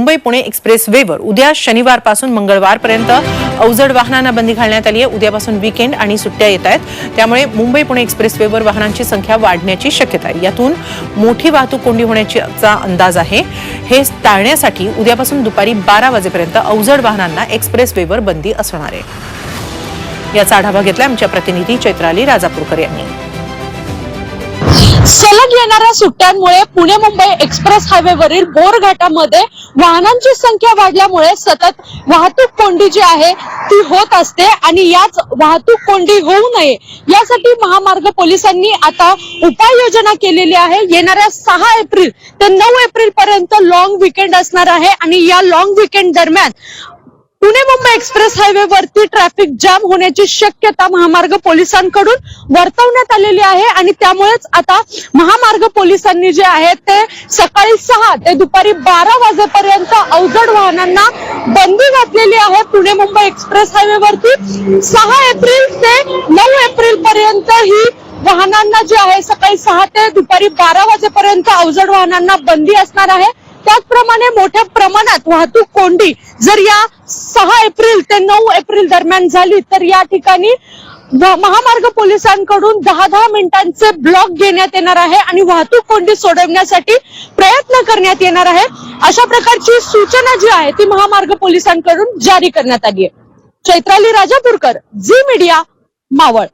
Mumbai Pune express वेवर उद्या शनिवारपासून मंगळवारपर्यंत अवजड वाहनांना बंदी घालण्यात आली आहे। उद्यापासून वीकेंड आणि सुट्ट्या येत आहेत, त्यामुळे मुंबई पुणे एक्सप्रेस वेवर वाहनांची संख्या वाढण्याची शक्यता आहे। यातून मोठी वाहतूक कोंडी होण्याचा अंदाज आहे। हे टाळण्यासाठी उद्यापासून दुपारी 12 वाजेपर्यंत अवजड वाहनांना एक्सप्रेस वेवर बंदी असणार आहे। याचा आढावा घेतला आमच्या प्रतिनिधी चैत्राली राजापूरकर यांनी। सलग येणाऱ्या सुट्ट्यांमुळे पुणे मुंबई एक्सप्रेस हायवेवरील बोरघाटामध्ये वाहनांची संख्या वाढल्यामुळे सतत वाहतूक कोंडी जी आहे ती होत असते आणि याच वाहतूक कोंडी होऊ नये यासाठी महामार्ग पोलिसांनी आता उपाययोजना केलेली आहे। येणाऱ्या 6 एप्रिल ते 9 एप्रिल पर्यंत लॉंग वीकेंड असणार आहे आणि या लॉंग वीकेंड दरम्यान पुणे मुंबई एक्सप्रेस हायवे वरती ट्रॅफिक जाम होण्याची शक्यता महामार्ग पोलिसांकडून वर्तवण्यात आलेली आहे आणि त्यामुळेच आता महामार्ग पोलिसांनी जे आहे ते सकाळी 6 ते दुपारी 12 वाजेपर्यंत अवजड वाहनांना बंदी घातलेली आहे। पुणे मुंबई एक्सप्रेस हायवे वरती 6 एप्रिल ते 9 एप्रिल पर्यंत ही वाहनांना जे आहे सकाळी 6 ते दुपारी 12 वाजेपर्यंत अवजड वाहनांना बंदी असणार आहे। त्याचप्रमाणे मोठ्या प्रमाणात वाहतूक कोंडी जर या 6 एप्रिल ते 9 एप्रिल दरम्यान झाली तर या ठिकाणी महामार्ग पोलिसांकडून 10-10 मिनिटांचे ब्लॉक घेण्यात येणार आहे आणि वाहतूक कोंडी सोडवण्यासाठी प्रयत्न करण्यात येणार आहे। अशा प्रकारची सूचना जी आहे ती महामार्ग पोलिसांकडून जारी करण्यात आली आहे। चैत्राली राजापूरकर, झी मीडिया, मावळ।